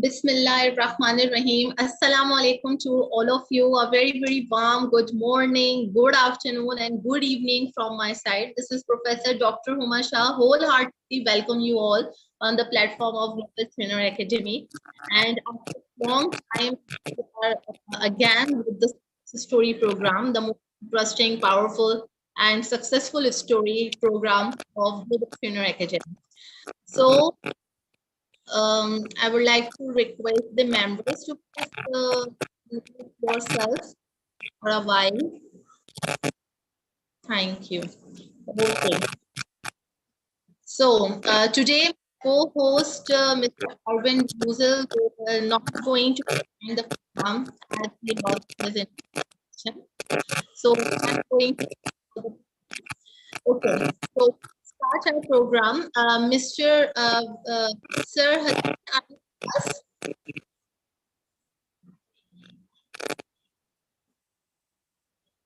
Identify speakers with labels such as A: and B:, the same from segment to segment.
A: Bismillahirrahmanirrahim. Assalamu alaikum to all of you. A very, very warm good morning, good afternoon, and good evening from my side. This is Professor Dr. Huma Shah. Wholeheartedly welcome you all on the platform of Global Trainer Academy. And after a long time, we are again with the story program, the most interesting, powerful, and successful story program of Global Trainer Academy. So, I would like to request the members to please introduce yourself for a while. Thank you. Okay. So today, co-host Mr. Arvind Buzel will not going to join the program as he lost his invitation. So I'm going to. Okay. So start our program. Mr. Sir Hassan, are you with us?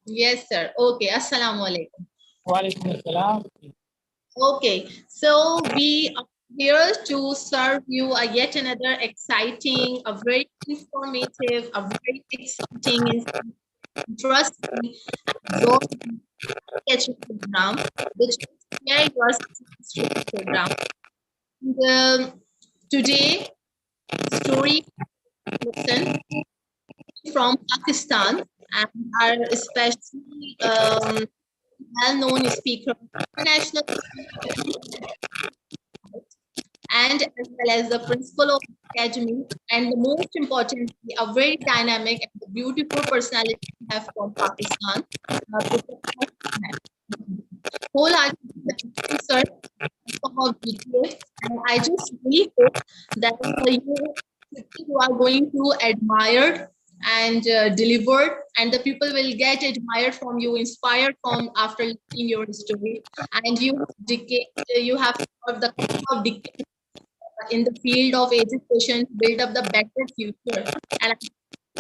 A: Yes, sir. Okay. Assalamu alaikum.
B: Walaikum assalam.
A: Okay, so we are here to serve you a yet another exciting, a very informative, a very exciting, interesting, absorbing sketching program, which is Share Your Story program. And, today, story lesson from Pakistan and our especially well-known speaker, international and as well as the principal of the academy, and the most importantly, a very dynamic and beautiful personality we have from Pakistan. Wholeheartedly, sir, of BTS, and I just really hope that you are going to admire and delivered, and the people will get admired from you, inspired from after listening your story, and you have served the of decade in the field of education to build up the better future. And I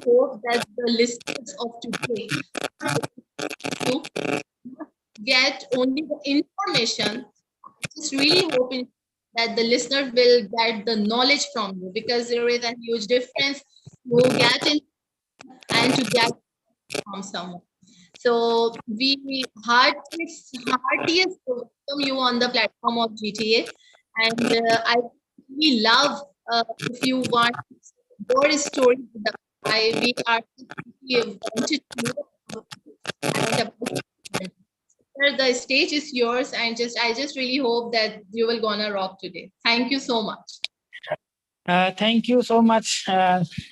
A: hope that the listeners of today you get only the information. I just really hoping that the listeners will get the knowledge from you, because there is a huge difference to get in and to get from someone. So we heartiest welcome you on the platform of GTA, and I really love if you want your story. We are we wanted to know and about it. Sir, the stage is yours, and I just really hope that you will gonna rock today. Thank you so much.
B: Thank you so much.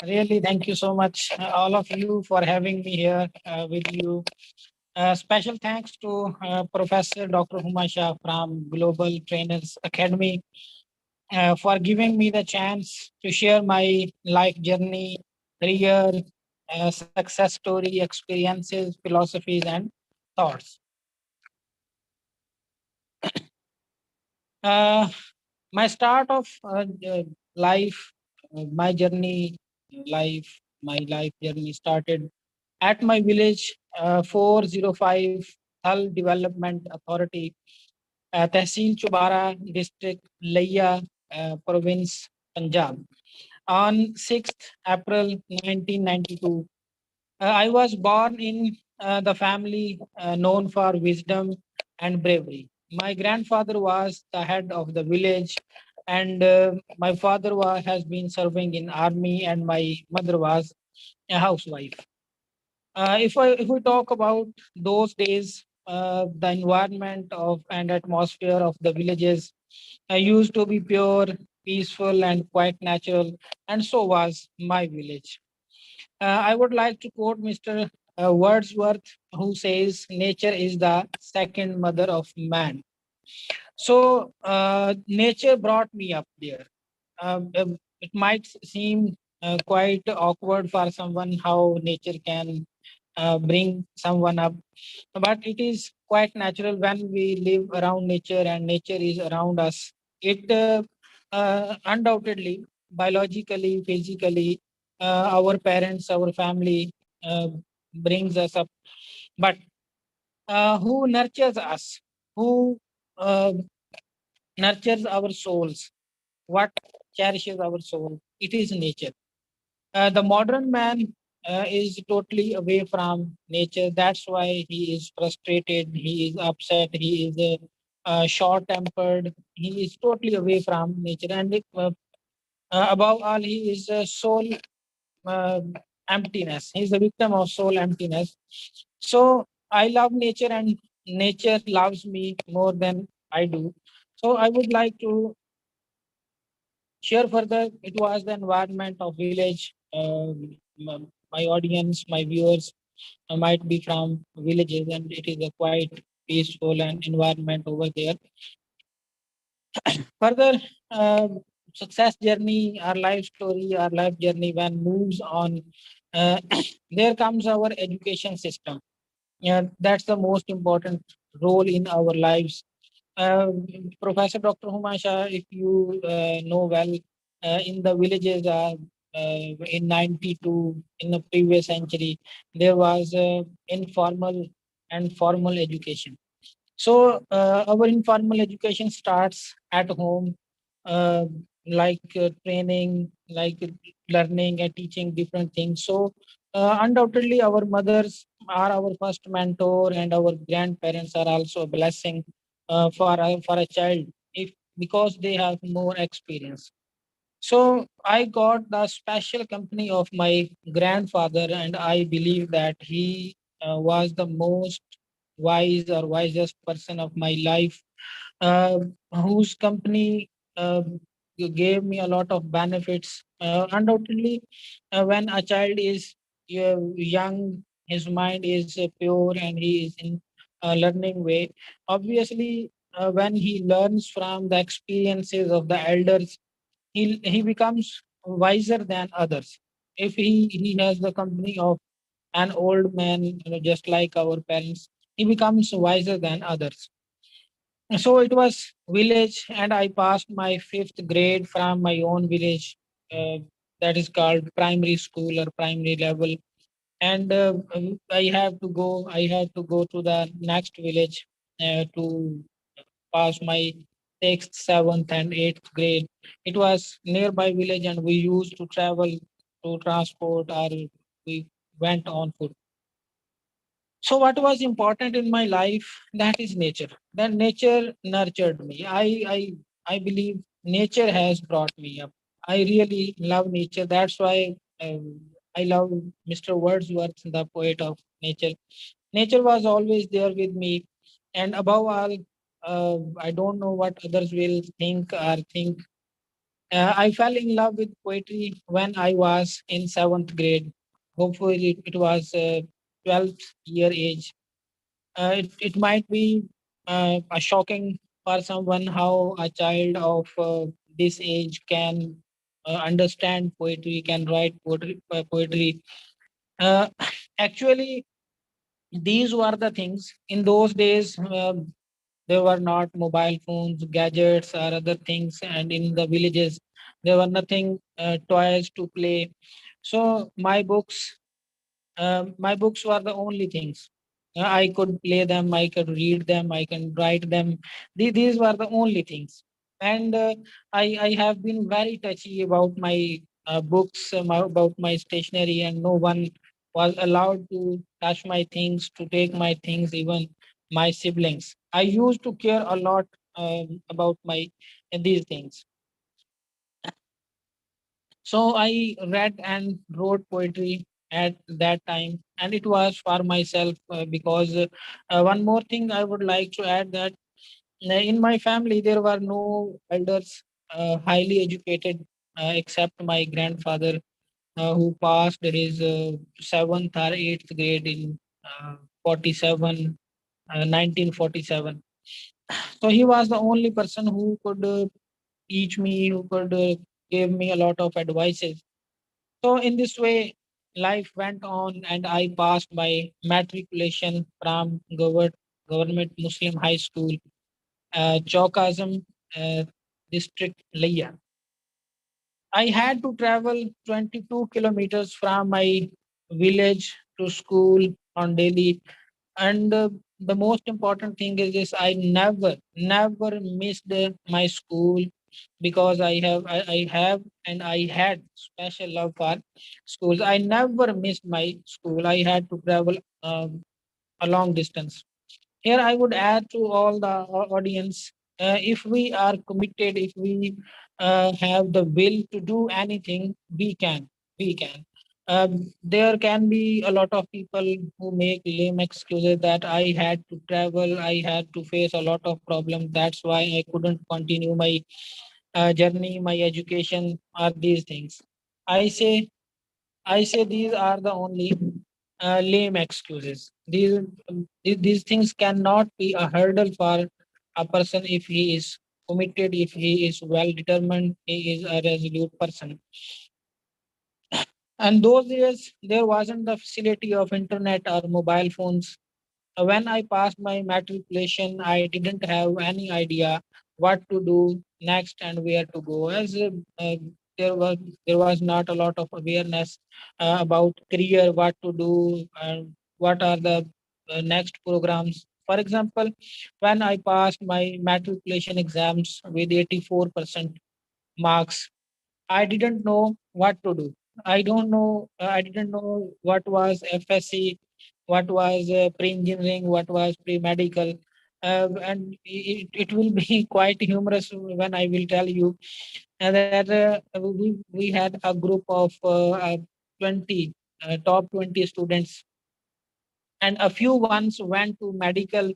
B: Really, thank you so much, all of you, for having me here with you. Special thanks to Professor Dr. Humasha from Global Trainers Academy for giving me the chance to share my life journey, career, success story, experiences, philosophies, and thoughts. Uh, my start of life, my journey, my life journey started at my village, 405 Thal Development Authority, Tehsil Chubara District, Laya, Province, Punjab. On 6th April 1992, I was born in the family known for wisdom and bravery. My grandfather was the head of the village, and my father has been serving in army, and my mother was a housewife. If we talk about those days, the environment of and atmosphere of the villages used to be pure, peaceful, and quite natural, and so was my village. I would like to quote Mr. Wordsworth, who says, "Nature is the second mother of man." So, nature brought me up there. It might seem quite awkward for someone how nature can bring someone up, but it is quite natural when we live around nature and nature is around us. It undoubtedly, biologically, physically, our parents, our family brings us up. But who nurtures us? Who uh, nurtures our souls? What cherishes our soul? it is nature. The modern man is totally away from nature. That's why he is frustrated, he is upset, he is short tempered, he is totally away from nature. And above all, he is a soul uh, emptiness. He's a victim of soul emptiness. So I love nature, and nature loves me more than I do. So I would like to share further. It was the environment of village. My audience, my viewers might be from villages, and it is a quite peaceful and environment over there. Further, success journey, our life story, our life journey when moves on, uh, there comes our education system. Yeah, that's the most important role in our lives. Uh, Professor Dr. Humasha, if you know well, in the villages in 92, in the previous century, there was informal and formal education. So our informal education starts at home, uh, like training, like learning and teaching different things. So undoubtedly, our mothers are our first mentor, and our grandparents are also a blessing for a child, if because they have more experience. So I got the special company of my grandfather, and I believe that he was the most wise or wisest person of my life, uh, whose company gave me a lot of benefits. Undoubtedly, when a child is young, his mind is pure and he is in a learning way. Obviously, when he learns from the experiences of the elders, he becomes wiser than others. If he has the company of an old man, just like our parents, he becomes wiser than others. So it was village, and I passed my fifth grade from my own village. Uh, that is called primary school or primary level. And I had to go to the next village to pass my sixth, seventh, and eighth grade. It was nearby village, and we used to travel to transport, or we went on foot. So what was important in my life, that is nature. Then nature nurtured me. I believe nature has brought me up. I really love nature. That's why I love Mr. Wordsworth, the poet of nature. Nature was always there with me, and above all, I don't know what others will think or think. I fell in love with poetry when I was in seventh grade. Hopefully, it was 12th year age. It might be a shocking for someone how a child of this age can understand poetry, can write poetry. Uh, Actually, these were the things in those days. There were not mobile phones, gadgets, or other things, and in the villages, there were nothing toys to play. So my books were the only things. I could play them, I could read them, I can write them. These were the only things. And I have been very touchy about my books, about my stationery, and no one was allowed to touch my things, to take my things, even my siblings. I used to care a lot about my these things. So I read and wrote poetry at that time, and it was for myself because one more thing I would like to add that in my family there were no elders highly educated except my grandfather who passed his seventh or eighth grade in 47, 1947. So he was the only person who could teach me, who could give me a lot of advices. So in this way, life went on, and I passed my matriculation from government Muslim high school, Chaukazam district, Laya. I had to travel 22 kilometers from my village to school on daily. And the most important thing is this: I never missed my school. because I have and I had special love for schools. I never missed my school. I had to travel a long distance. Here I would add to all the audience, if we are committed, if we have the will to do anything, we can. There can be a lot of people who make lame excuses that I had to travel, I had to face a lot of problems, that's why I couldn't continue my journey, my education, or these things. I say these are the only lame excuses. These things cannot be a hurdle for a person if he is committed, if he is well determined, he is a resolute person. And those days, there wasn't the facility of internet or mobile phones. When I passed my matriculation, I didn't have any idea what to do next and where to go. As there was there was not a lot of awareness about career, what to do, and what are the next programs. For example, when I passed my matriculation exams with 84% marks, I didn't know what to do. I don't know. I didn't know what was FSC, what was pre-engineering, what was pre-medical, and it will be quite humorous when I will tell you that we had a group of 20 top 20 students, and a few ones went to medical,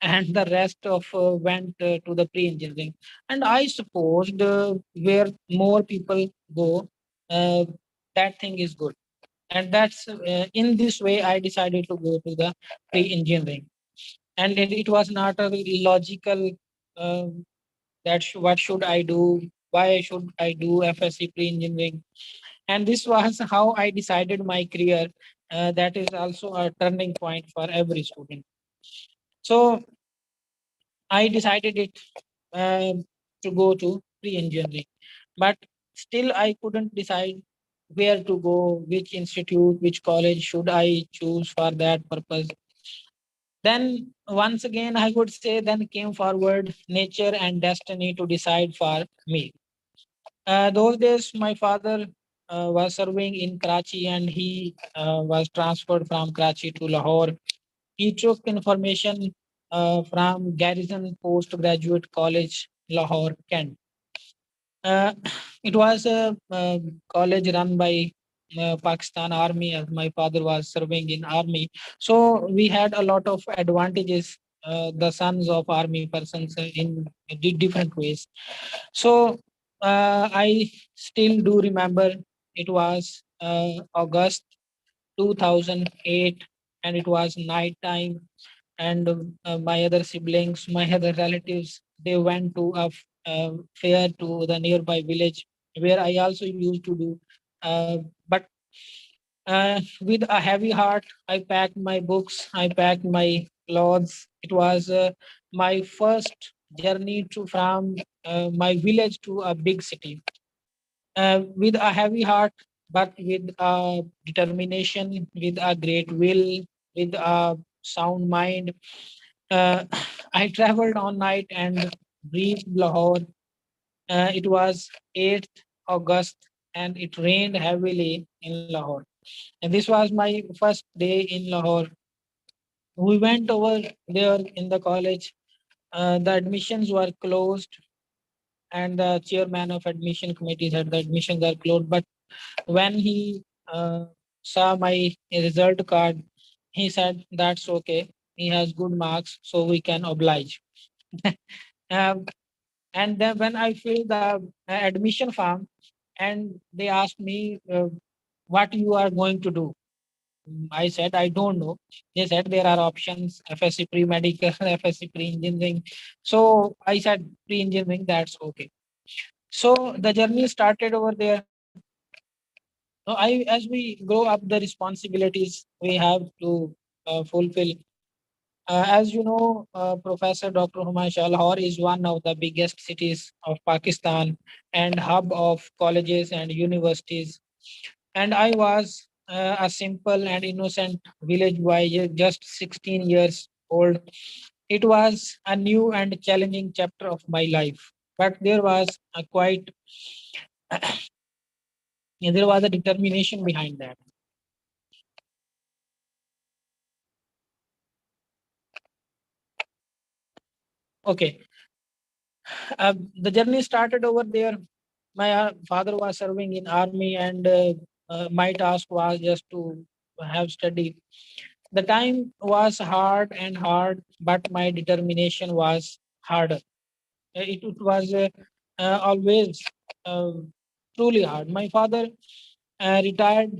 B: and the rest of went to the pre-engineering. And I supposed where more people go, uh, that thing is good. And that's in this way I decided to go to the pre-engineering. And it was not a logical uh, what should I do? Why should I do FSC pre-engineering? And this was how I decided my career. That is also a turning point for every student. So I decided it to go to pre-engineering, but still I couldn't decide where to go, which institute, which college should I choose for that purpose. Then once again, I would say, then came forward nature and destiny to decide for me. Those days, my father was serving in Karachi, and he was transferred from Karachi to Lahore. He took information from Garrison Postgraduate College, Lahore, Kent. Uh, it was a college run by Pakistan Army, as my father was serving in Army. So we had a lot of advantages, the sons of Army persons in different ways. So I still do remember it was August 2008, and it was night time, and my other siblings, my other relatives, they went to a fair to the nearby village where I also used to do. But with a heavy heart, I packed my books, I packed my clothes. It was my first journey to from my village to a big city. With a heavy heart, but with a determination, with a great will, with a sound mind. Uh, I traveled all night and reached Lahore. It was 8th August, and it rained heavily in Lahore. And this was my first day in Lahore. We went over there in the college. The admissions were closed, and the chairman of admission committee said the admissions are closed. But when he saw my result card, he said, "That's okay. He has good marks, so we can oblige." Um, and then when I filled the admission form, and they asked me what you are going to do. I said, I don't know. They said there are options: FSC pre medical, FSC pre engineering. So I said pre engineering, that's okay. So the journey started over there. As we grow up, the responsibilities we have to fulfill. As you know, Professor Dr. Humayun, Lahore is one of the biggest cities of Pakistan and hub of colleges and universities. And I was a simple and innocent village boy, just 16 years old. It was a new and challenging chapter of my life. but there was a quite there was a determination behind that. Okay, the journey started over there. My father was serving in army, and my task was just to have study. The time was hard and hard, but my determination was harder. It was always uh, truly hard. My father retired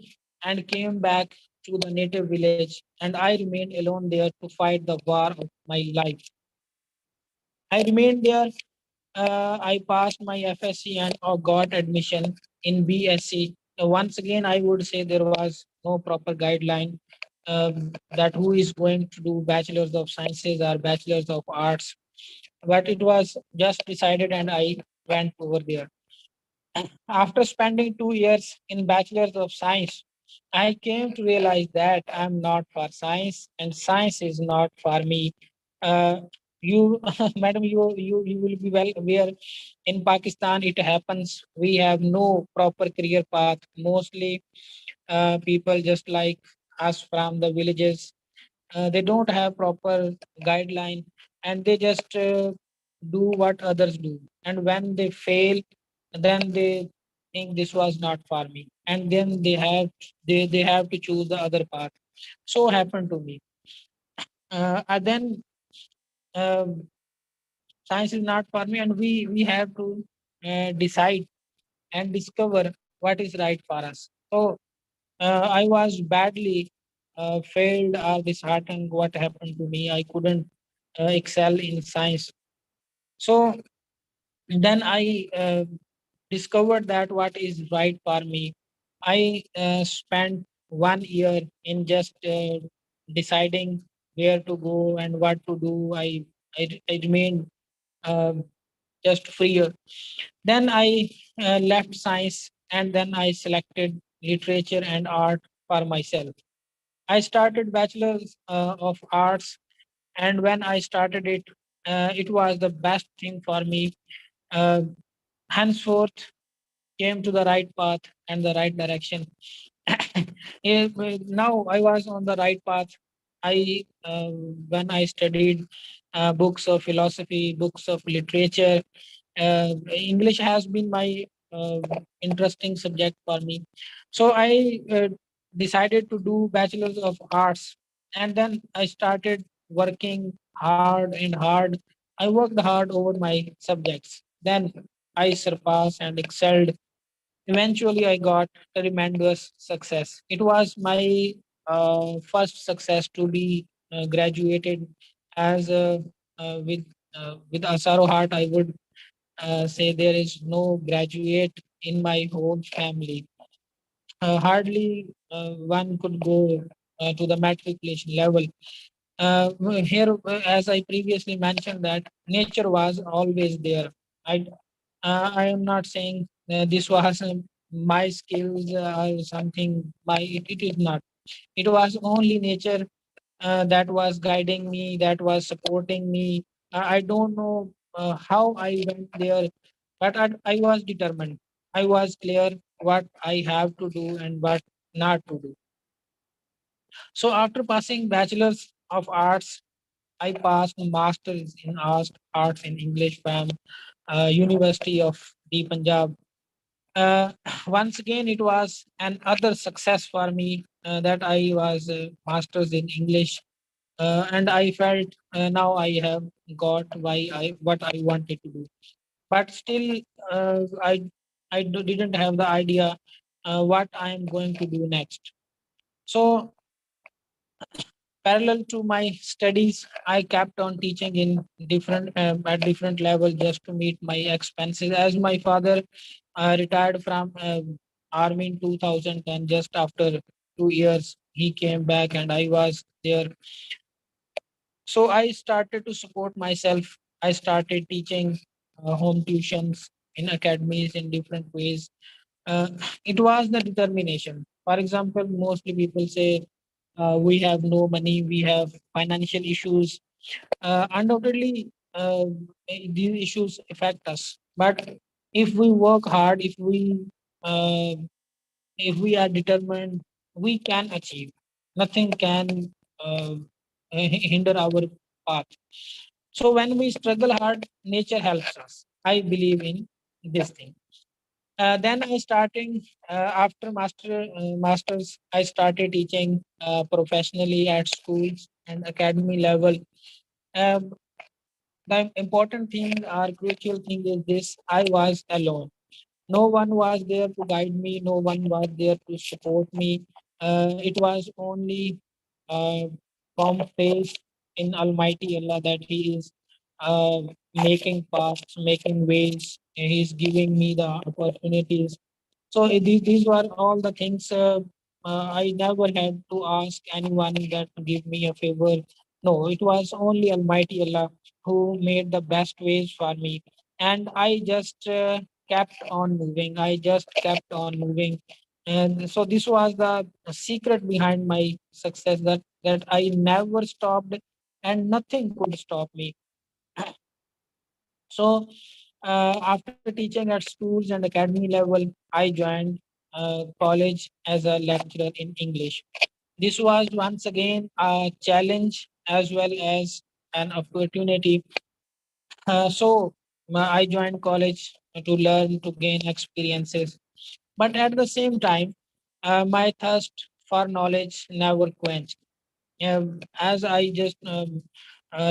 B: and came back to the native village, and I remained alone there to fight the war of my life. I remained there. I passed my FSC and got admission in BSc. Once again, I would say there was no proper guideline that who is going to do bachelors of sciences or bachelors of arts, but it was just decided, and I went over there. After spending 2 years in Bachelor's of Science, I came to realize that I'm not for science and science is not for me. Uh, you, madam, you will be well aware in Pakistan it happens. We have no proper career path. Mostly people just like us from the villages, they don't have proper guideline, and they just do what others do, and when they fail, then they think this was not for me, and then they have to choose the other path. So happened to me. And then science is not for me, and we have to decide and discover what is right for us. So I was badly failed or disheartened. What happened to me? I couldn't excel in science. So then I discovered that what is right for me. I spent 1 year in just deciding where to go and what to do. I remained um just freer. Then I left science, and then I selected literature and art for myself. I started Bachelor's of Arts, and when I started it, it was the best thing for me. Uh, Henceforth, came to the right path and the right direction. Now I was on the right path. I when I studied books of philosophy, books of literature, English has been my interesting subject for me. So I decided to do Bachelor's of Arts, and then I started working hard and hard. I worked hard over my subjects. Then I surpassed and excelled. Eventually, I got a tremendous success. It was my first success to be graduated as with Asaro Heart. I would say there is no graduate in my whole family. Hardly one could go to the matriculation level. Here, as I previously mentioned, that nature was always there. I I am not saying this was my skills or something. It is not. It was only nature that was guiding me, that was supporting me. I don't know how I went there, but I was determined. I was clear what I have to do and what not to do. So after passing bachelor's of arts, I passed masters in arts in English from University of the Punjab. Uh, Once again, it was another success for me that I was masters in English, and I felt now I have got why I what I wanted to do. But still, didn't have the idea what I am going to do next. So parallel to my studies, I kept on teaching in different at different levels just to meet my expenses. As my father retired from army in 2010, just after 2 years, he came back and I was there. So I started to support myself. I started teaching home tuitions in academies in different ways. Uh, it was the determination. For example, mostly people say we have no money, we have financial issues. Undoubtedly, these issues affect us. But if we work hard, uh, if we are determined, we can achieve. Nothing can uh, hinder our path. So when we struggle hard, nature helps us. I believe in this thing. Then I starting after masters. I started teaching professionally at schools and academy level. Um, the important thing or crucial thing is this: I was alone. No one was there to guide me. No one was there to support me. It was only uh, from faith in Almighty Allah that He is making paths, making ways. He is giving me the opportunities. So these were all the things. I never had to ask anyone that to give me a favor. No, it was only Almighty Allah who made the best ways for me, and I just kept on moving. I just kept on moving, and so this was the secret behind my success. That I never stopped, and nothing could stop me. So after teaching at schools and academy level, I joined college as a lecturer in English. This was once again a challenge as well as an opportunity. I joined college to learn, to gain experiences. But at the same time, my thirst for knowledge never quenched. As I just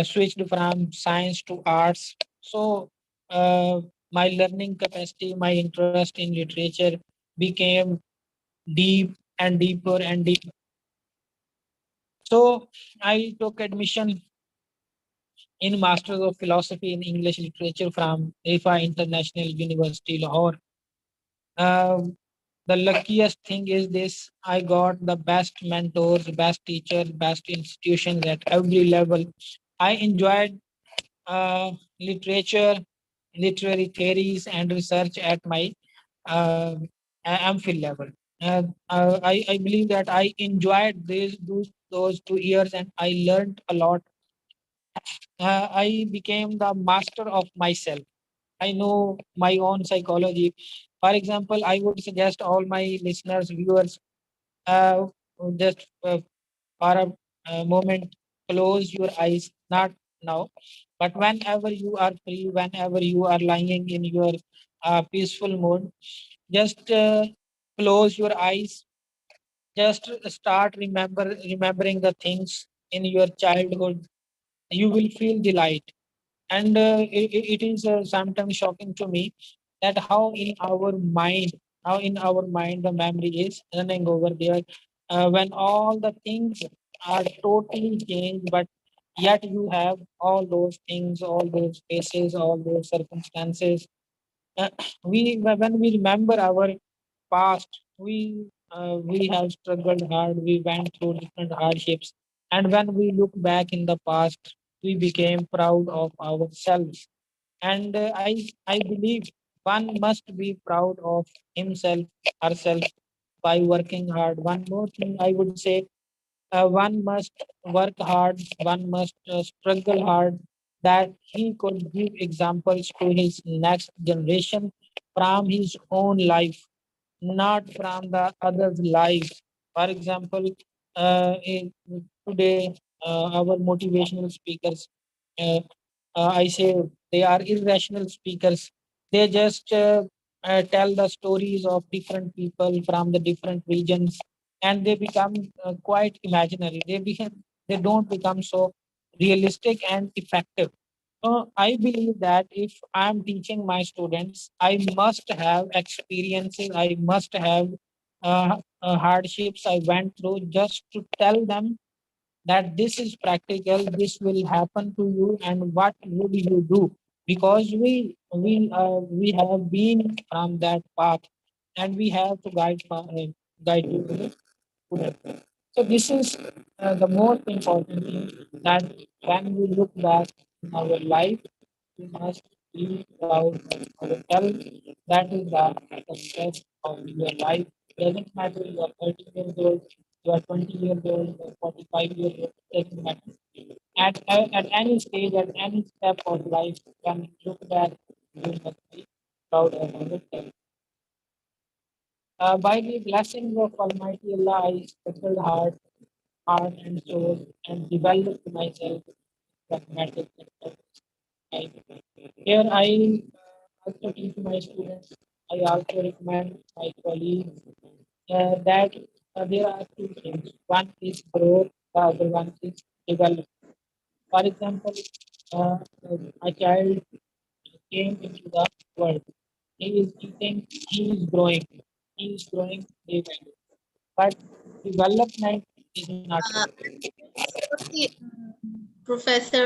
B: switched from science to arts, so uh, my learning capacity, my interest in literature became deep and deeper and deeper. So I took admission in Masters of Philosophy in English Literature from IFA International University, Lahore. Um, the luckiest thing is this: I got the best mentors, best teachers, best institutions at every level. I enjoyed literature, literary theories, and research at my uh, MPhil level. I believe that I enjoyed those 2 years and I learned a lot. I became the master of myself. I know my own psychology. For example, I would suggest all my listeners, viewers, uh, just for a moment, close your eyes, not now, but whenever you are free, whenever you are lying in your peaceful mood, just close your eyes. Just start remembering the things in your childhood. You will feel delight, and it is sometimes shocking to me that how in our mind the memory is running over there when all the things are totally changed, but yet you have all those things, all those faces, all those circumstances. uh, when we remember our past, we have struggled hard, we went through different hardships, and when we look back in the past, we became proud of ourselves. And I believe one must be proud of himself, herself, by working hard. One more thing I would say, one must work hard, one must struggle hard, that he could give examples to his next generation from his own life, not from the other's life. For example, today our motivational speakers, uh, I say they are irrational speakers. They just tell the stories of different people from the different regions, and they become quite imaginary. They don't become so realistic and effective. I believe that if I'm teaching my students, I must have experiences, I must have hardships I went through just to tell them that this is practical, this will happen to you, and what would you do? Because we have been from that path, and we have to guide you to it. So this is the most important thing, that when we look back in our life, we must be proud of ourselves. That is the success of your life. Doesn't matter you are 30 years old, you are 20 years old, you are 45 years old, doesn't matter. At any stage, at any step of life, when you look back, you must be proud of it. By the blessings of Almighty Allah, I struggled hard, heart and soul, and developed myself pragmatic. Here I also teach my students. I also recommend my colleagues that there are two things. One is growth, the other one is development. For example, uh, a child came into the world. He is eating, he is growing day by day. But development is not
A: Uh,
B: there.
A: sorry, Professor,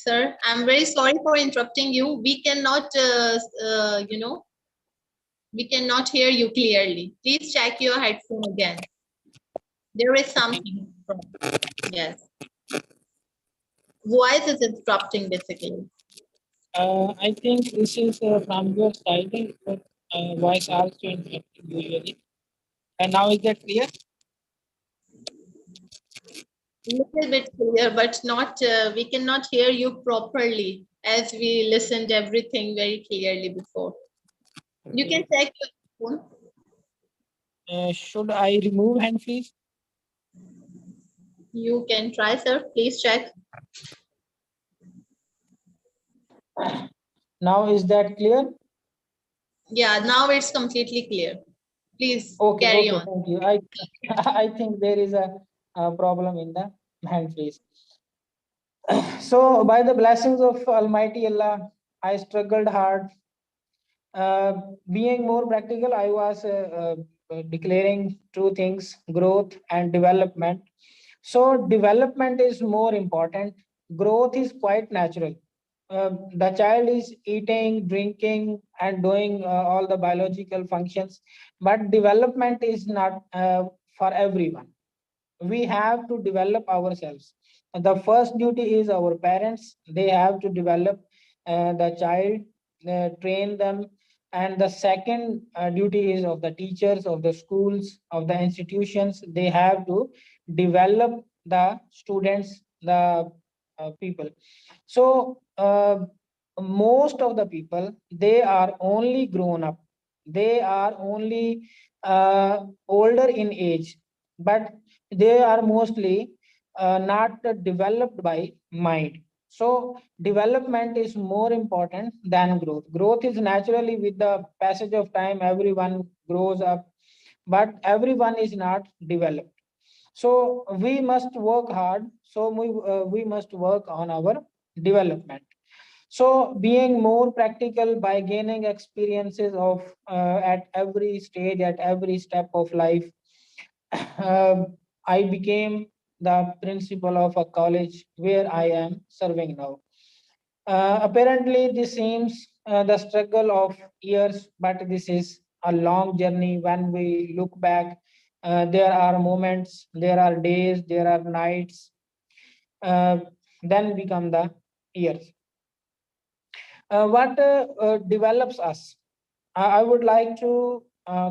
A: sir, I'm very sorry for interrupting you. We cannot, we cannot hear you clearly. Please check your headphone again. There is something from, yes. Voice is interrupting basically.
B: I think this is from your side, but voice also interrupting usually. And now is that clear?
A: Little bit clear, but not, we cannot hear you properly as we listened everything very clearly before. You can check your phone.
B: Should I remove hand freeze?
A: You can try, sir. Please check.
B: Now is that clear?
A: Yeah, now it's completely clear. Please
B: Okay,
A: carry
B: okay,
A: on.
B: thank you. I I think there is a problem in the hand freeze. So by the blessings of Almighty Allah, I struggled hard. Uh, Being more practical, I was declaring two things: growth and development. So development is more important. Growth is quite natural. The child is eating, drinking, and doing all the biological functions, but development is not for everyone. We have to develop ourselves. The first duty is our parents. They have to develop the child, train them. And the second duty is of the teachers, of the schools, of the institutions. They have to develop the students, the people. So most of the people, they are only grown up, they are only older in age, but they are mostly not developed by mind. So development is more important than growth. Growth is naturally with the passage of time, everyone grows up, but everyone is not developed. So we must work hard. So we must work on our development. So being more practical by gaining experiences of at every stage, at every step of life. uh, I became the principal of a college where I am serving now. Apparently, this seems the struggle of years, but this is a long journey. When we look back, there are moments, there are days, there are nights, uh, then become the years. What develops us? I would like to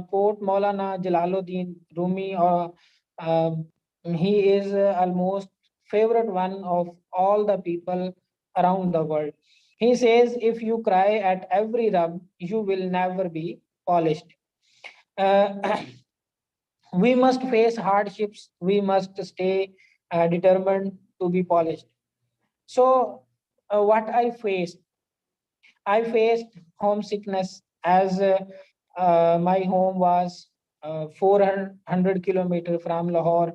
B: quote Maulana Jalaluddin Rumi. He is almost favorite one of all the people around the world. He says, if you cry at every rub, you will never be polished. Uh, we must face hardships. We must stay determined to be polished. So, what I faced, I faced homesickness as my home was 400 kilometer from Lahore.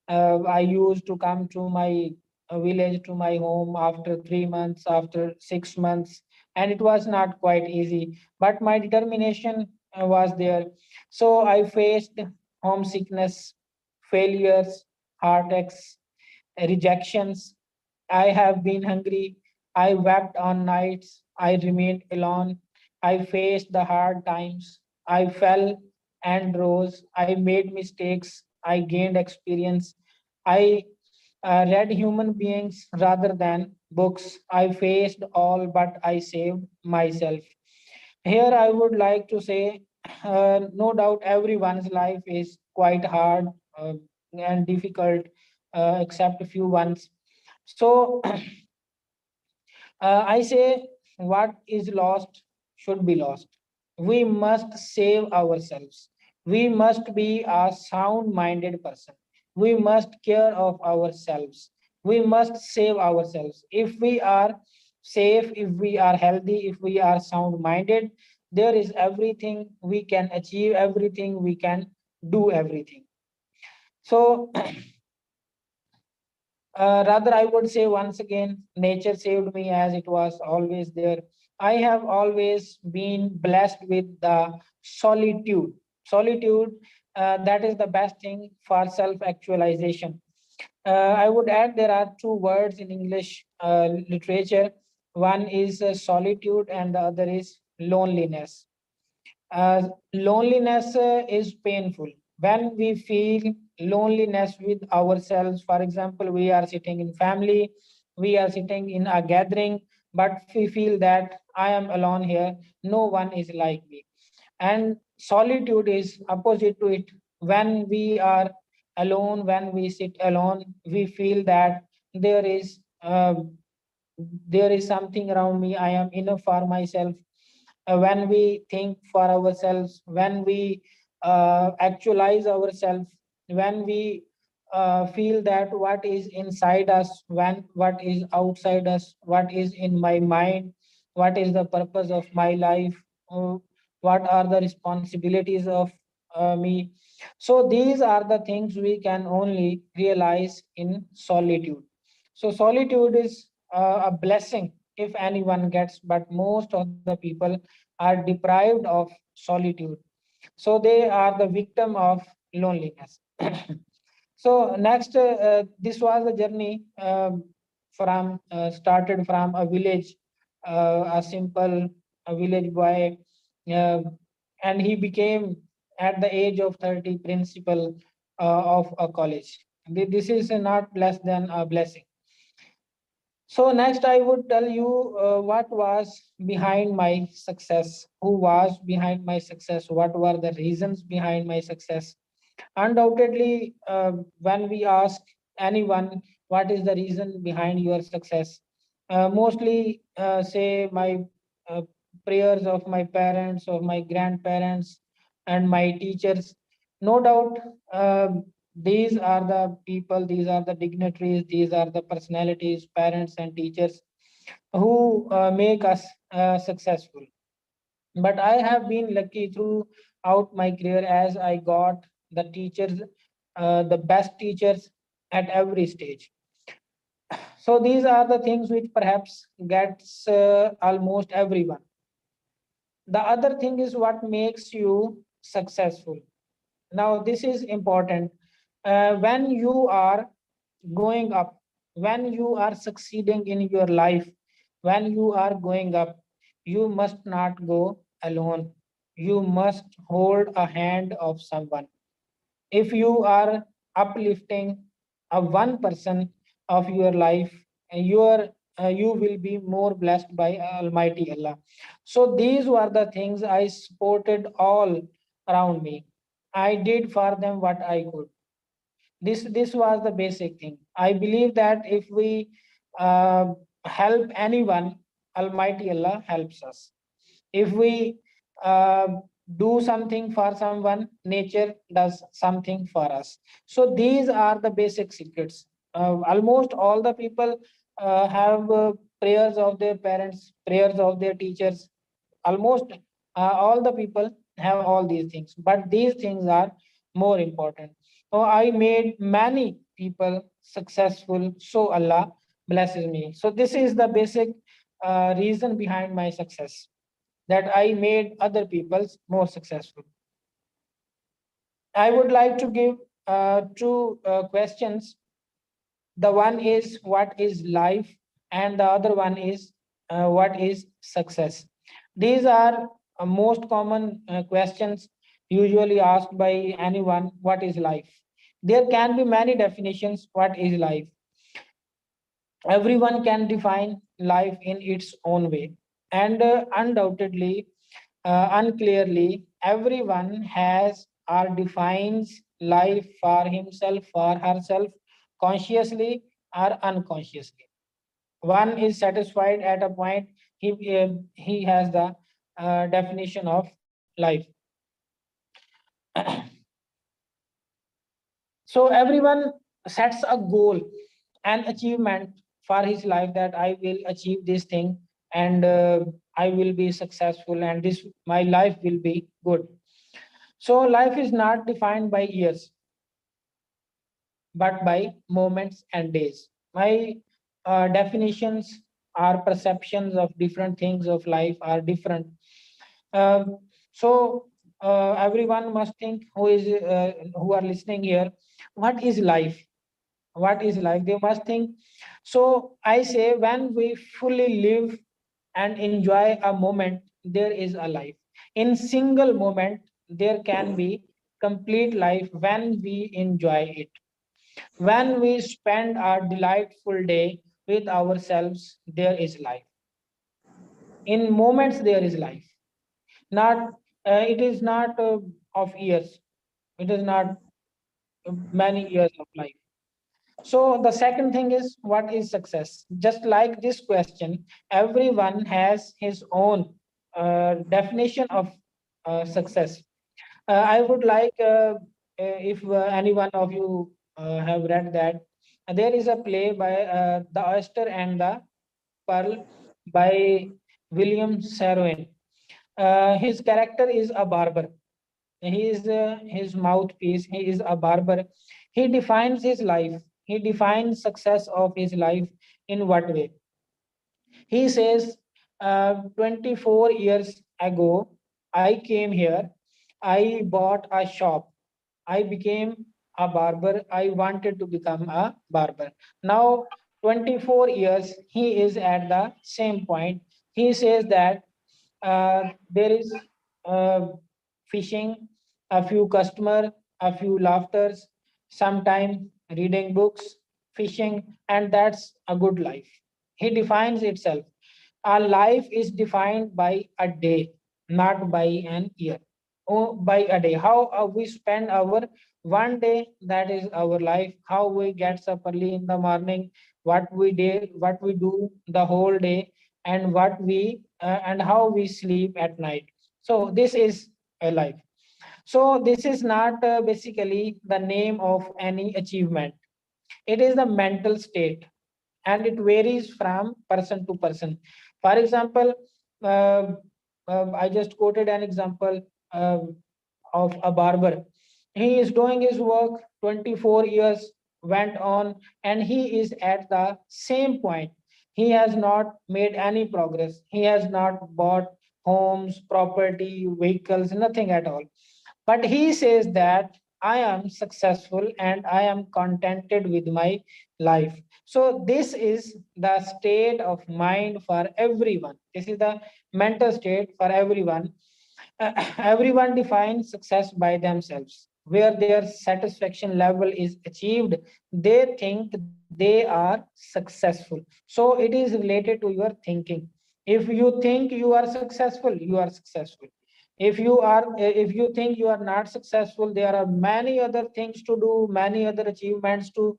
B: I used to come to my village, to my home after 3 months, after 6 months, and it was not quite easy. But my determination was there. So I faced homesickness, failures, heartaches, rejections. I have been hungry. I wept on nights. I remained alone. I faced the hard times. I fell and rose. I made mistakes. I gained experience. I read human beings rather than books. I faced all, but I saved myself. Here, I would like to say, no doubt everyone's life is quite hard and difficult, except a few ones. So I say what is lost should be lost. We must save ourselves. We must be a sound minded person. We must care of ourselves. We must save ourselves. If we are safe, if we are healthy, if we are sound minded, there is everything we can achieve, everything we can do, everything. So, rather, I would say once again, nature saved me as it was always there. I have always been blessed with the solitude. Solitude, that is the best thing for self actualization. I would add there are two words in English literature. One is solitude, and the other is loneliness. Loneliness is painful. When we feel loneliness with ourselves, for example, we are sitting in family, we are sitting in a gathering, but we feel that I am alone here, no one is like me. And solitude is opposite to it. When we are alone, when we sit alone, we feel that there is there is something around me, I am enough for myself. When we think for ourselves, when we actualize ourselves, when we feel that what is inside us, when what is outside us, what is in my mind, what is the purpose of my life, uh, what are the responsibilities of me. So these are the things we can only realize in solitude. So solitude is a blessing if anyone gets, but most of the people are deprived of solitude. So they are the victim of loneliness. So next, this was the journey from started from a village, a simple a village boy, uh, and he became at the age of 30 principal of a college. This is not less than a blessing. So next, I would tell you what was behind my success, who was behind my success, what were the reasons behind my success. Undoubtedly, when we ask anyone what is the reason behind your success, mostly say my uh, prayers of my parents, of my grandparents, and my teachers. No doubt, these are the people, these are the dignitaries, these are the personalities, parents and teachers who make us successful. But I have been lucky throughout my career as I got the teachers, the best teachers at every stage. So these are the things which perhaps gets almost everyone. The other thing is what makes you successful. Now this is important. When you are going up, when you are succeeding in your life, when you are going up, you must not go alone. You must hold a hand of someone. If you are uplifting a one person of your life, you will be more blessed by Almighty Allah. So these were the things I supported all around me. I did for them what I could. This was the basic thing. I believe that if we uh, help anyone, Almighty Allah helps us. If we uh, do something for someone, nature does something for us. So these are the basic secrets. Almost all the people have prayers of their parents, prayers of their teachers. Almost all the people have all these things, but these things are more important. So I made many people successful, so Allah blesses me. So this is the basic reason behind my success, that I made other people's more successful. I would like to give two questions. The one is what is life, and the other one is what is success. These are most common questions usually asked by anyone. What is life? There can be many definitions. What is life? Everyone can define life in its own way, and undoubtedly, unclearly, everyone has or defines life for himself, for herself, consciously or unconsciously. One is satisfied at a point, he has the definition of life. So everyone sets a goal, an achievement for his life, that I will achieve this thing, and I will be successful, and this my life will be good. So life is not defined by years, but by moments and days. My definitions or perceptions of different things of life are different. Um, so everyone must think, who are listening here, what is life? What is life? They must think. So I say, when we fully live and enjoy a moment, there is a life. In single moment, there can be complete life when we enjoy it. When we spend our delightful day with ourselves, there is life. In moments, there is life. Not it is not of years. It is not many years of life. So the second thing is, what is success? Just like this question, everyone has his own definition of success. I would like, if any one of you have read that, there is a play by The Oyster and the Pearl by William Saroyan. His character is a barber. He is his mouthpiece. He is a barber. He defines his life. He defines success of his life in what way? He says, 24 years ago, I came here. I bought a shop. I became a barber. I wanted to become a barber. Now, 24 years, he is at the same point. He says that there is fishing, a few customer, a few laughters, sometime reading books, fishing, and that's a good life. He defines itself. Our life is defined by a day, not by an year. Oh, by a day. How we spend our one day, that is our life. How we get up early in the morning, what we do the whole day, and what we and how we sleep at night. So this is a life. So this is not basically the name of any achievement. It is the mental state, and it varies from person to person. For example, uh, I just quoted an example uh, of a barber. He is doing his work, 24 years went on, and he is at the same point. He has not made any progress. He has not bought homes, property, vehicles, nothing at all. But he says that I am successful and I am contented with my life. So this is the state of mind for everyone. This is the mental state for everyone. Everyone defines success by themselves. Where their satisfaction level is achieved, they think they are successful. So it is related to your thinking. If you think you are successful, you are successful. If you think you are not successful, there are many other things to do, many other achievements to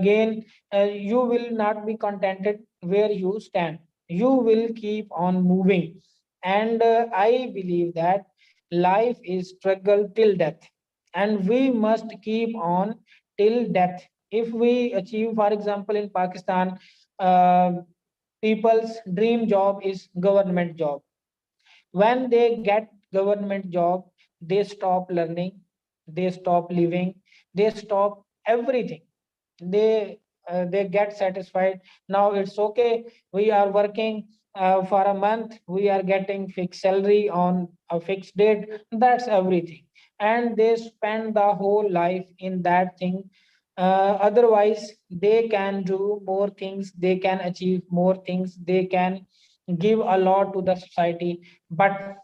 B: gain. You will not be contented where you stand. You will keep on moving. And I believe that life is struggle till death, and we must keep on till death. If we achieve, for example, in Pakistan, uh, people's dream job is government job. When they get government job, they stop learning, they stop living, they stop everything. They get satisfied. Now it's okay, we are working for a month, we are getting fixed salary on a fixed date, that's everything. And they spend the whole life in that thing. Otherwise they can do more things, they can achieve more things, they can give a lot to the society, but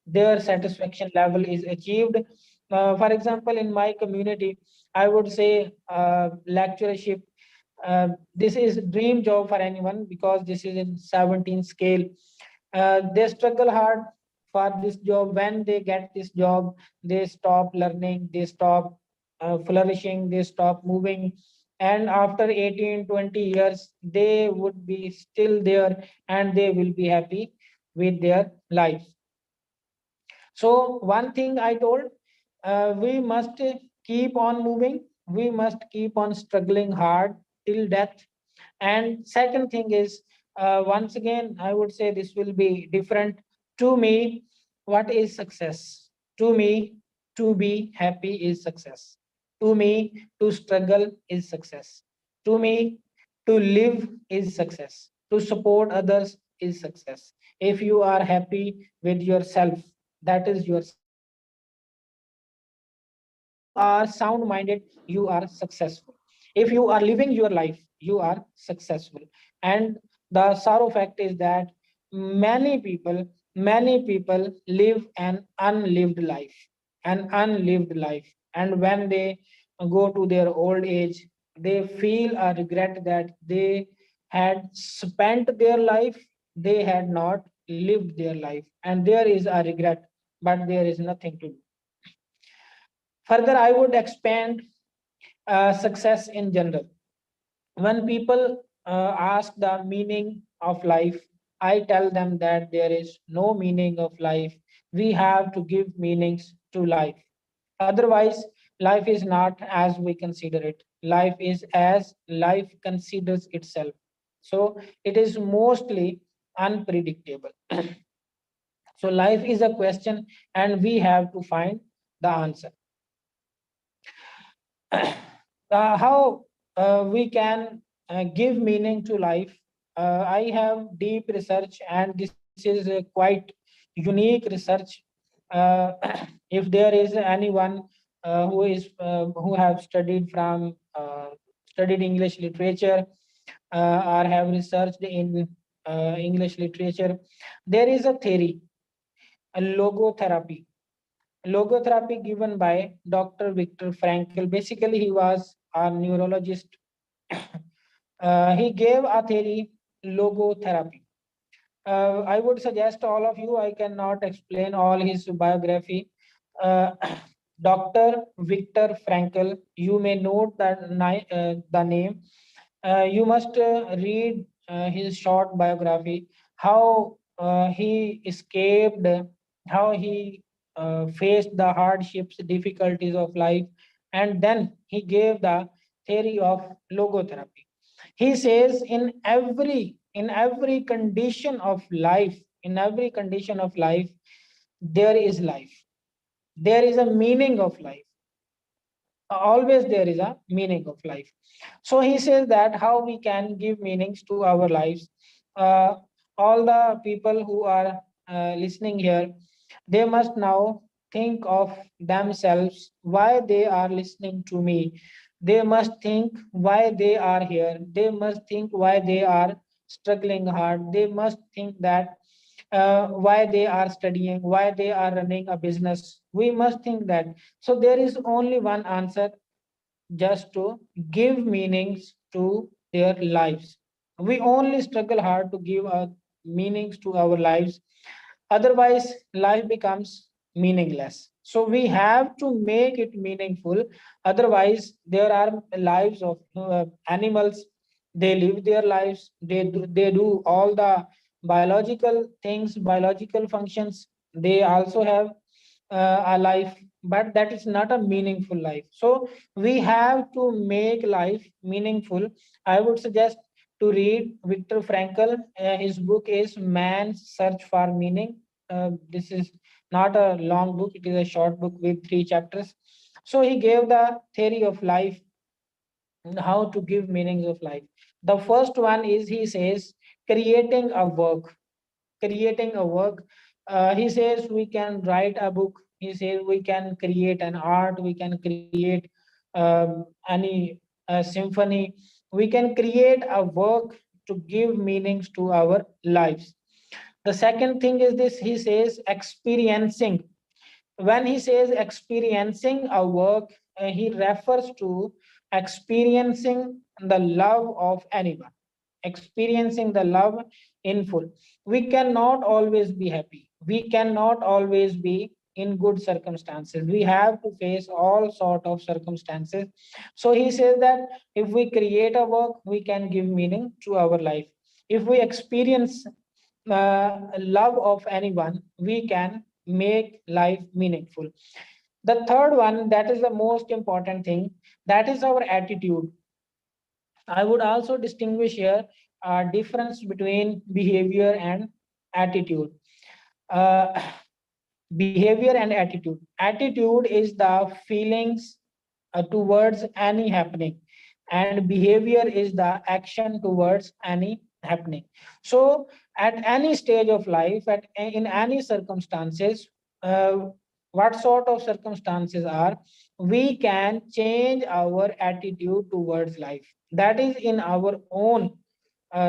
B: their satisfaction level is achieved. For example, in my community, I would say lectureship. This is dream job for anyone because this is in 17 scale. They struggle hard for this job. When they get this job, they stop learning, they stop flourishing, they stop moving. and after 18, 20 years they would be still there and they will be happy with their life. So one thing I told, we must keep on moving, we must keep on struggling hard till death. And second thing is, once again, I would say this will be different. To me, what is success? To me, to be happy is success. To me, to struggle is success. To me, to live is success. To support others is success. If you are happy with yourself, that is your success. If you are sound minded, you are successful. If you are living your life, you are successful. And the sorrow fact is that many people live an unlived life, and when they go to their old age, they feel a regret that they had spent their life, they had not lived their life, and there is a regret, but there is nothing to do. Further, I would expand success in general. When people ask the meaning of life, I tell them that there is no meaning of life. We have to give meanings to life. Otherwise, life is not as we consider it. Life is as life considers itself. So it is mostly unpredictable. So life is a question, and we have to find the answer. How we can give meaning to life. I have deep research, and this is quite unique research. Uh, if there is anyone who have studied English literature, or have researched in English literature, there is a theory, a logotherapy given by Dr. Viktor Frankl. Basically, he was a neurologist. He gave a theory, logotherapy. I would suggest all of you, I cannot explain all his biography. Uh, Dr. Viktor Frankl, you may note that the name. You must read his short biography, how he escaped, how he faced the hardships, difficulties of life, and then he gave the theory of logotherapy. He says in every condition of life, in every condition of life, there is life. There is a meaning of life. Always there is a meaning of life. So he says that how we can give meanings to our lives. uh, all the people who are listening here, they must now think of themselves, why they are listening to me. They must think why they are here. They must think why they are struggling hard. They must think that why they are studying, why they are running a business. We must think that. So there is only one answer, just to give meanings to their lives. We only struggle hard to give meanings to our lives. Otherwise, life becomes meaningless. So we have to make it meaningful. Otherwise, there are lives of animals. They live their lives. They do all the biological things, biological functions. They also have a life, but that is not a meaningful life. So we have to make life meaningful. I would suggest to read Viktor Frankl. His book is Man's Search for Meaning. This is not a long book, it is a short book with 3 chapters. So he gave the theory of life, how to give meanings of life. The first one is, he says, creating a work. Creating a work. He says we can write a book. He says we can create an art. We can create any symphony. We can create a work to give meanings to our lives. The second thing is this, he says experiencing. When he says experiencing a work, he refers to experiencing the love of anyone, experiencing the love in full. We cannot always be happy, we cannot always be in good circumstances. We have to face all sort of circumstances. So he says that if we create a work, we can give meaning to our life. If we experience love of anyone, we can make life meaningful. The third one, that is the most important thing, that is our attitude. I would also distinguish here a difference between behavior and attitude. Uh, Behavior and attitude. Attitude is the feelings towards any happening, and behavior is the action towards any happening. So, at any stage of life, in any circumstances, uh, what sort of circumstances are, we can change our attitude towards life. That is in our own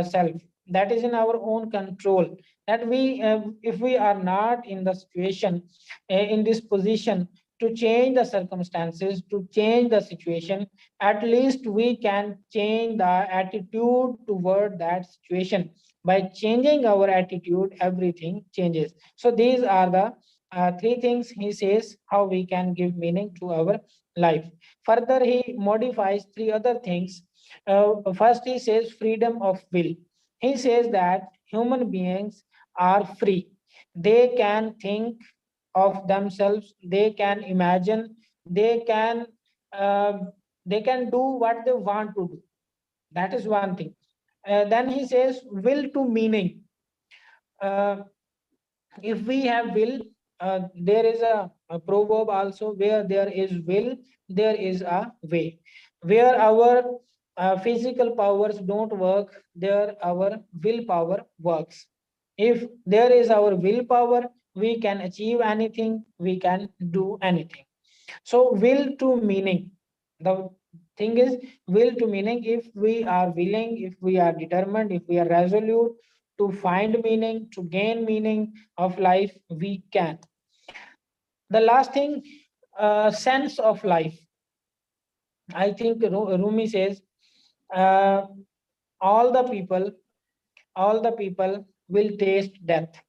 B: self, that is in our own control. That we if we are not in the situation, in this position to change the circumstances, to change the situation, at least we can change the attitude toward that situation. By changing our attitude, everything changes. So these are the three things he says how we can give meaning to our life. Further, he modifies three other things. First, he says freedom of will. He says that human beings are free. They can think of themselves. They can imagine. They can uh, they can do what they want to do. That is one thing. Then he says will to meaning. Uh, if we have will, there is a proverb also, where there is will, there is a way. Where our physical powers don't work, there our willpower works. If there is our willpower, we can achieve anything, we can do anything. So will to meaning. The thing is will to meaning. If we are willing, if we are determined, if we are resolute to find meaning, to gain meaning of life, we can. The last thing, sense of life. I think Rumi says, uh, all the people, all the people will taste death,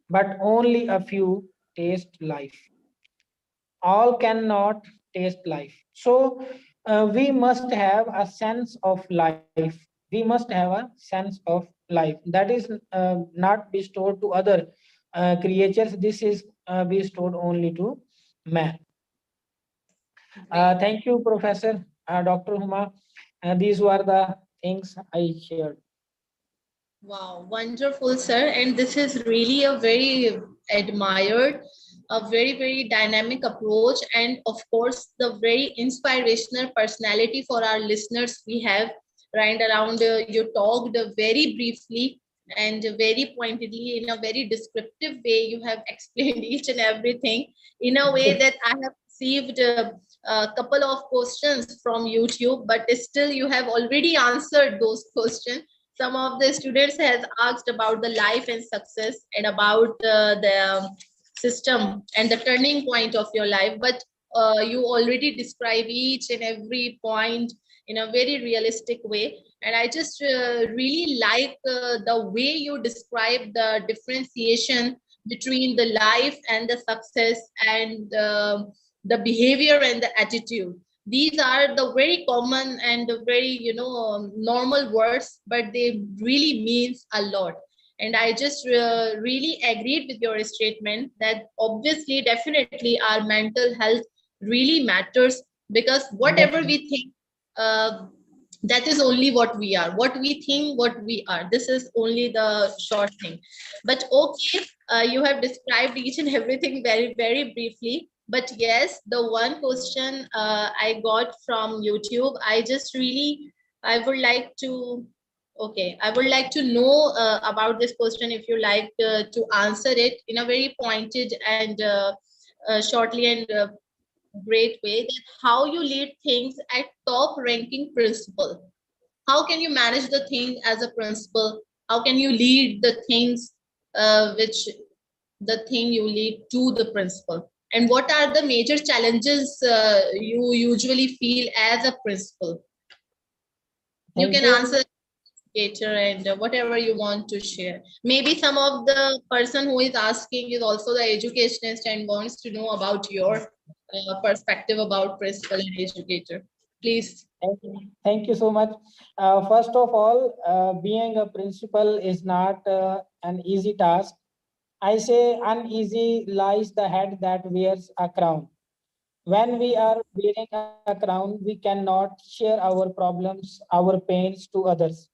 B: but only a few taste life. All cannot taste life. So we must have a sense of life. We must have a sense of life that is not bestowed to other creatures. This is bestowed only to man.
A: Great.
B: Thank you, Professor Dr. Huma. These were the things I shared.
A: Wow, wonderful, sir. And this is really a very admired, a very, very dynamic approach, and of course, the very inspirational personality for our listeners we have right around. You talked very briefly and very pointedly in a very descriptive way. You have explained each and everything in a way that I have received a couple of questions from YouTube, but still, you have already answered those questions. Some of the students has asked about the life and success and about the system and the turning point of your life, but you already describe each and every point in a very realistic way, and I just really like the way you describe the differentiation between the life and the success and the behavior and the attitude. These are the very common and the very normal words, but they really means a lot. And I just really agreed with your statement that obviously definitely our mental health really matters, because whatever we think, uh, that is only what we are, what we think, what we are, this is only the short thing. But okay, you have described each and everything very, very briefly. But yes, the one question I got from YouTube, I just really, I would like to, okay, I would like to know about this question, if you like to answer it in a very pointed and shortly and great way, that how you lead things at top ranking principle. How can you manage the thing as a principal? How can you lead the things which the thing you lead to the principal? And what are the major challenges you usually feel as a principal? You
B: Thank
A: can
B: you.
A: answer. educator, and whatever you want to share. Maybe some of the person who is asking is also the educationist and wants to know about your perspective about principal and educator. Please.
B: Thank you so much. First of all, being a principal is not an easy task. I say uneasy lies the head that wears a crown. When we are wearing a crown, we cannot share our problems, our pains to others.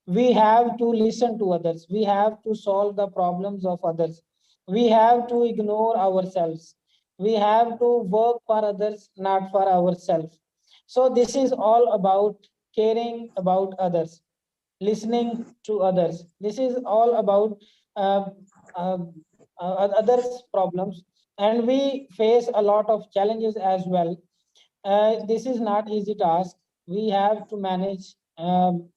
B: We have to listen to others. We have to solve the problems of others. We have to ignore ourselves. We have to work for others, not for ourselves. So, this is all about caring about others, listening to others. This is all about uh, uh, others' problems, and we face a lot of challenges as well. This is not easy task. We have to manage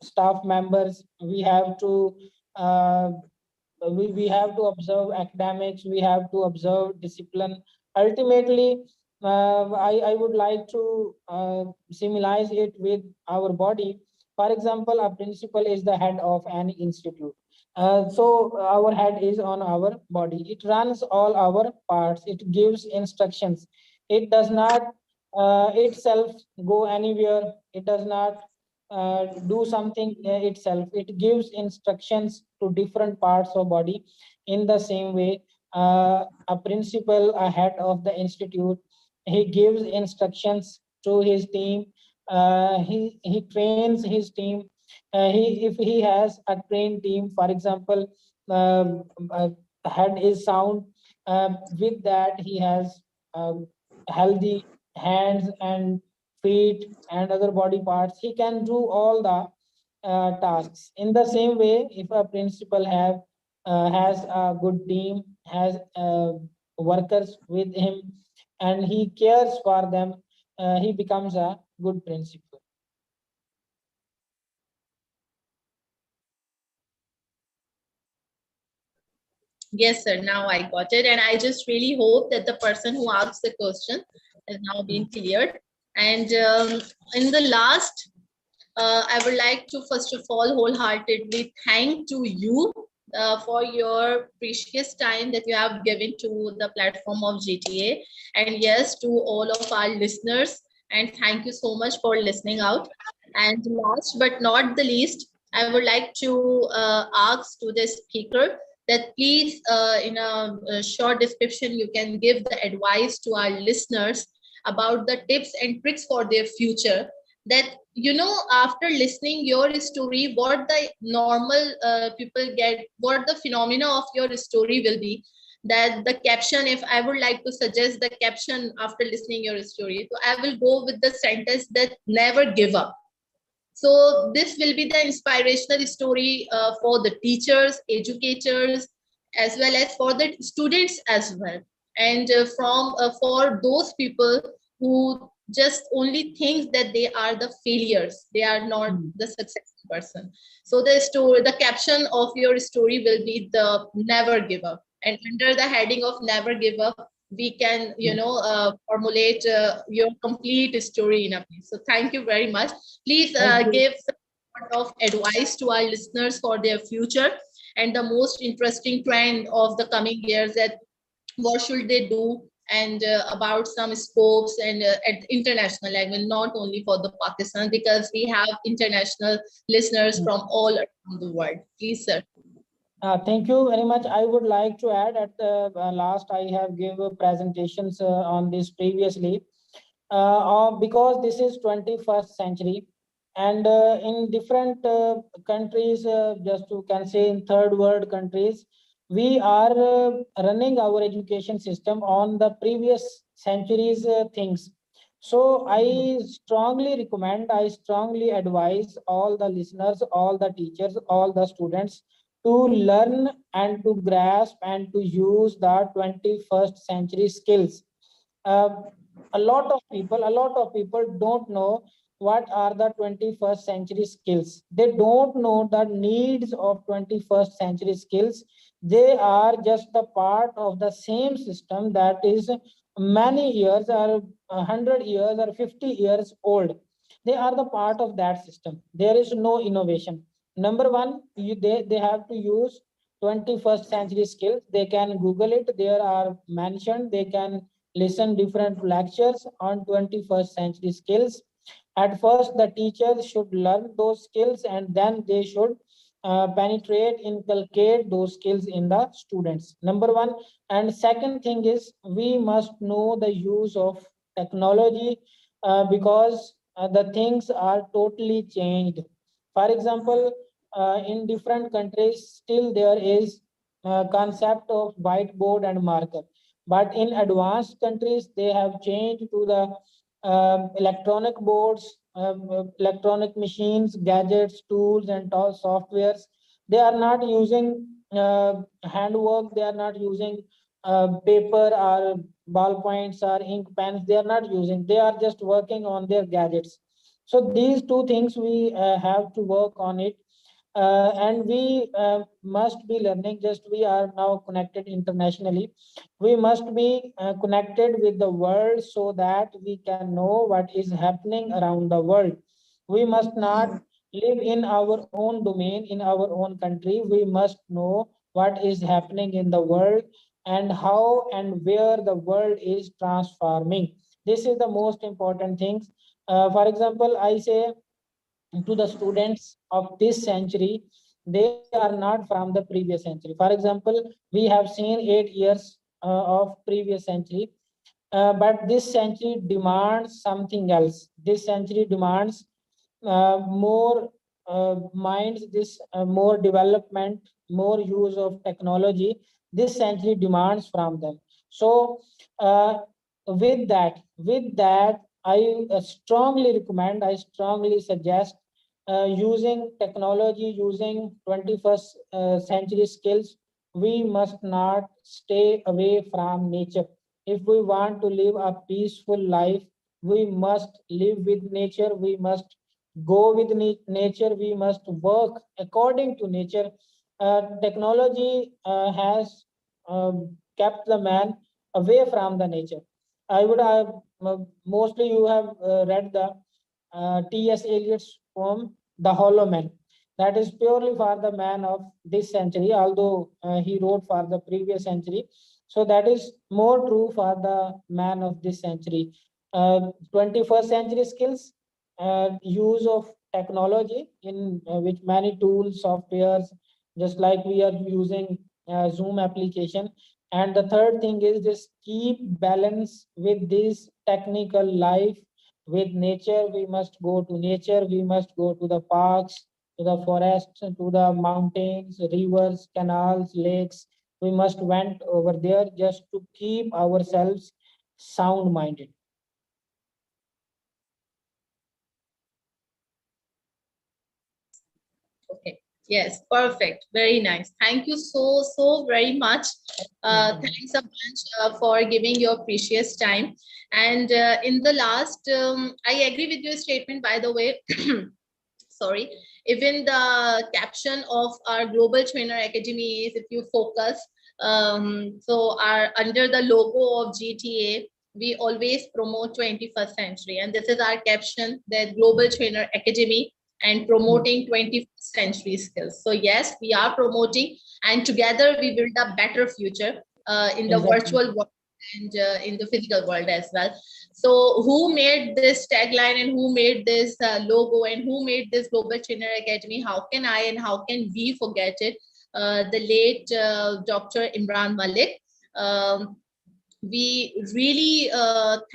B: staff members. We have to uh, we have to observe academics. We have to observe discipline. Ultimately, I would like to symbolize it with our body. For example, a principal is the head of an institute. So our head is on our body. It runs all our parts. It gives instructions. It does not itself go anywhere. It does not do something itself. It gives instructions to different parts of body. In the same way, a principal, a head of the institute, he gives instructions to his team. He trains his team. He if he has a trained team, for example, uh, head is sound. With that, he has healthy hands and feet and other body parts. He can do all the tasks. In the same way, if a principal have has a good team, has workers with him, and he cares for them, he becomes a good principal.
A: Yes, sir. Now I got it. And I just really hope that the person who asked the question has now been cleared. And in the last, I would like to first of all wholeheartedly thank to you for your precious time that you have given to the platform of GTA, and yes, to all of our listeners. And thank you so much for listening out. And last but not the least, I would like to ask to the speaker that please, in a short description, you can give the advice to our listeners about the tips and tricks for their future, that after listening your story, what the normal people get, what the phenomena of your story will be, that the caption, if I would like to suggest the caption after listening your story, so I will go with the sentence that never give up. So this will be the inspirational story for the teachers, educators, as well as for the students as well. And from for those people who just only think that they are the failures, they are not
B: Mm.
A: the successful person. So the caption of your story will be the never give up. And under the heading of never give up, we can formulate your complete story in a piece. So thank you very much. Please
B: Thank you.
A: give some sort of advice to our listeners for their future and the most interesting trend of the coming years, that what should they do, and about some scopes and at international level, not only for the Pakistan, because we have international listeners
B: Mm.
A: from all around the world. Please, sir.
B: Thank you very much. I would like to add at the last I have given presentations on this previously, because this is 21st century, and in different countries, just to can say in third world countries, we are running our education system on the previous centuries things. So I strongly recommend, I strongly advise all the listeners, all the teachers, all the students to learn and to grasp and to use the 21st century skills. uh, a lot of people don't know what are the 21st century skills. They don't know the needs of 21st century skills. They are just the part of the same system that is many years or 100 years or 50 years old. They are the part of that system. There is no innovation. Number one, they have to use 21st century skills. They can Google it. There are mentioned. They can listen different lectures on 21st century skills. At first, the teachers should learn those skills, and then they should penetrate, inculcate those skills in the students. Number one. And second thing is, we must know the use of technology, because the things are totally changed. For example, in different countries, still there is concept of whiteboard and marker. But in advanced countries, they have changed to the electronic boards, electronic machines, gadgets, tools, and softwares. They are not using handwork. They are not using paper or ballpoints or ink pens. They are not using. They are just working on their gadgets. So these two things we have to work on it, and we must be learning. Just we are now connected internationally. We must be connected with the world so that we can know what is happening around the world. We must not live in our own domain, in our own country. We must know what is happening in the world and how and where the world is transforming. This is the most important things. For example, I say to the students of this century, they are not from the previous century. For example, we have seen 8 years of previous century, but this century demands something else. This century demands more minds, this more development, more use of technology. This century demands from them. So uh, with that, I strongly recommend, I strongly suggest using technology, using 21st century skills. We must not stay away from nature. If we want to live a peaceful life, we must live with nature. We must go with nature. We must work according to nature. Technology has kept the man away from the nature. I would have mostly you have read the T.S. Eliot's poem, The Hollow Man. That is purely for the man of this century, although he wrote for the previous century. So that is more true for the man of this century. 21st century skills, use of technology in which many tools, softwares, just like we are using Zoom application. And the third thing is just keep balance with this technical life with nature. We must go to nature. We must go to the parks, to the forests, to the mountains, rivers, canals, lakes. We must went over there just to keep ourselves sound minded.
A: Okay. Yes, perfect. Very nice. Thank you so, so very much. Thanks a bunch for giving your precious time. And in the last, I agree with your statement, by the way. Sorry. Even the caption of our Global Trainer Academy is, if you focus, so our under the logo of GTA, we always promote 21st century. And this is our caption, the Global Trainer Academy and promoting 21st century skills. So yes, we are promoting, and together we build a better future in the
B: Exactly.
A: virtual world and in the physical world as well. So who made this tagline and who made this logo and who made this Global Trainer Academy? How can I and how can we forget it? The late Dr. Imran Malik. Um, we really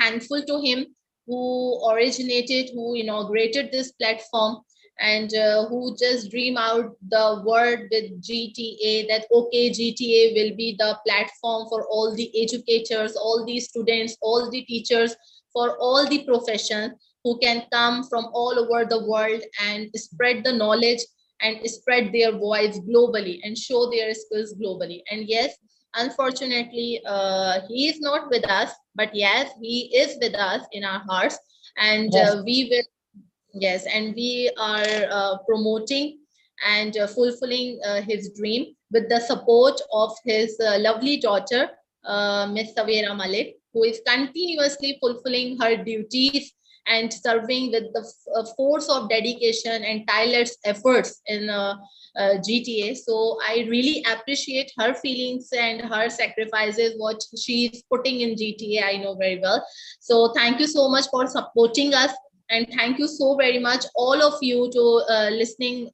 A: thankful to him, who originated, who inaugurated this platform, and who just dream out the word with GTA, that okay, GTA will be the platform for all the educators, all the students, all the teachers, for all the professions, who can come from all over the world and spread the knowledge and spread their voice globally and show their skills globally. And yes, unfortunately, he is not with us, but yes, he is with us in our hearts, and
B: Yes.
A: we will. Yes, and we are promoting and fulfilling his dream with the support of his lovely daughter, Miss Savera Malik, who is continuously fulfilling her duties and serving with the force of dedication and tireless efforts in GTA. So I really appreciate her feelings and her sacrifices, what she's putting in GTA. I know very well. So thank you so much for supporting us, and thank you so very much all of you to listening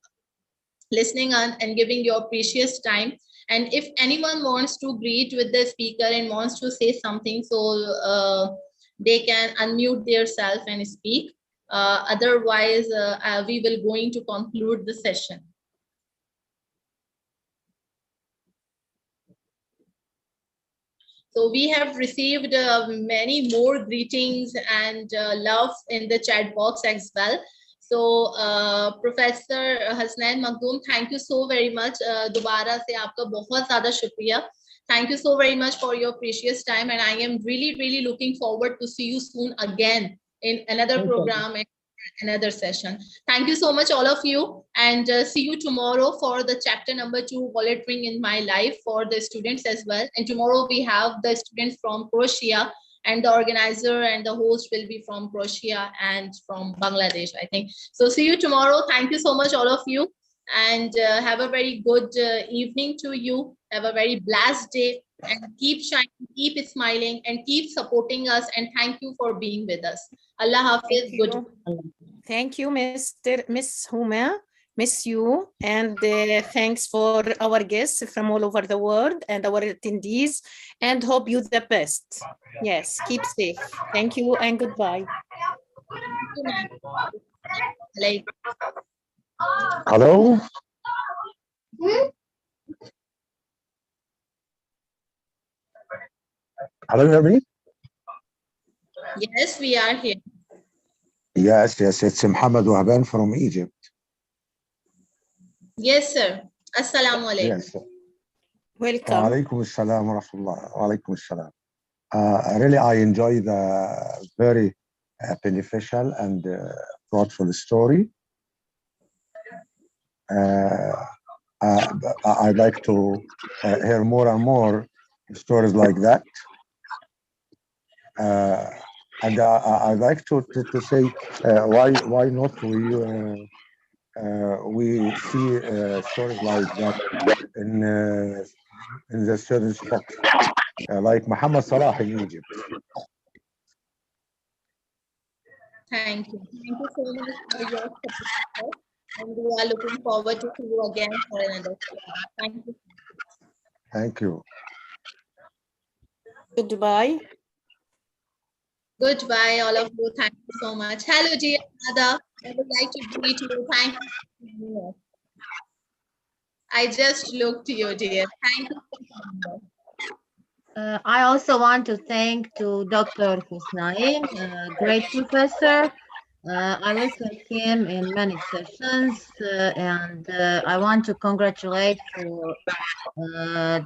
A: and giving your precious time. And if anyone wants to greet with the speaker and wants to say something, so they can unmute their self and speak. Otherwise, we will going to conclude the session. So we have received many more greetings and love in the chat box as well. So Professor Hasnain Makhdoom, thank you so very much. दोबारा से आपका बहुत ज़्यादा शुक्रिया. Thank you so very much for your precious time, and I am really looking forward to see you soon again in another program and another session. Thank you so much, all of you, and see you tomorrow for the chapter number 2, volunteering in my life, for the students as well. And tomorrow we have the students from Croatia, and the organizer and the host will be from Croatia and from Bangladesh, I think. So see you tomorrow. Thank you so much, all of you, and have a very good evening to you. Have a very blessed day, and keep shining, keep smiling, and keep supporting us. And thank you for being with us. Allah Hafiz. Good.
C: Thank you, Miss Huma. Miss you, and thanks for our guests from all over the world and our attendees, and hope you the best. Yes, keep safe. Thank you and goodbye.
D: Hello? Hello, you hear me?
A: Yes, we are here.
D: Yes, it's Muhammad Wahban from Egypt.
A: Yes, sir. Assalamu alaikum.
D: Yes.
C: Welcome.
D: Wa alaikum assalam wa rahmatullah. Wa alaikum assalam. Really, I enjoy the very beneficial and thoughtful story. I'd like to hear more and more stories like that. And I'd like to say why not we see stories like that in the students' books, like Muhammad Salah in Egypt.
A: Thank you. Thank you so much for your support. And we are looking forward to see you again for another session. Thank you.
D: Thank you.
C: Goodbye.
A: Goodbye, all of you. Thank you so much. Hello, dear Ada. I would like to greet you. Thank you. I just looked to you, dear. Thank you so much.
E: I also want to thank to Dr. Husnain, great professor. I was with him in many sessions, and I want to congratulate for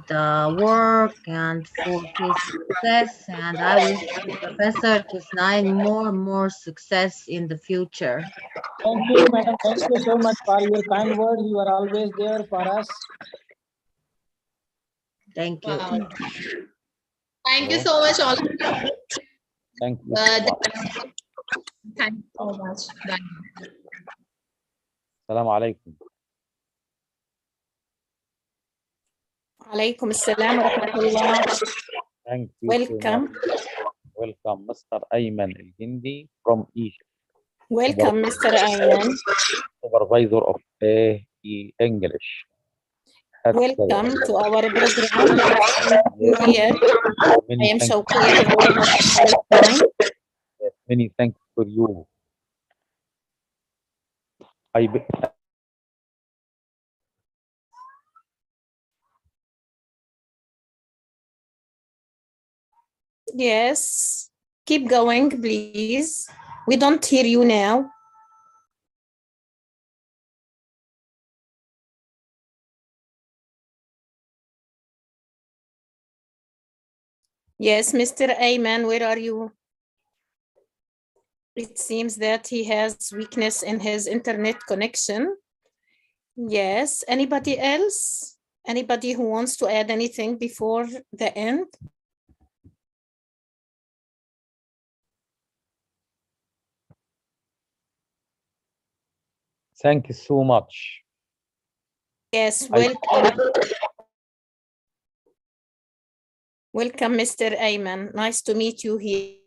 E: the work and for his success. And I wish Professor Husnain more and more success in the future.
B: Thank you, madam. Thank you so much for your kind words. You are always there for us.
E: Thank you.
A: Wow. Thank you so much, all of you.
F: Thank you.
A: Thank you so much. Bye.
F: السلام عليكم.
C: Alaikum assalam wa rahmatullah.
F: Thank you.
C: Welcome.
F: Welcome, Mr. Ayman Al-Hindi from Egypt.
C: Welcome, Mr. Ayman.
F: Supervisor of English.
C: Welcome to our program. Here. I am Shawqiya, the owner of Palestine.
F: Many thanks for you.
C: Yes, keep going, please. We don't hear you now. Yes, Mr. Ayman, where are you? It seems that he has weakness in his internet connection. Yes, anybody else? Anybody who wants to add anything before the end?
F: Thank you so much.
C: Yes,
F: I-
C: welcome. Welcome, Mr. Ayman. Nice to meet you here.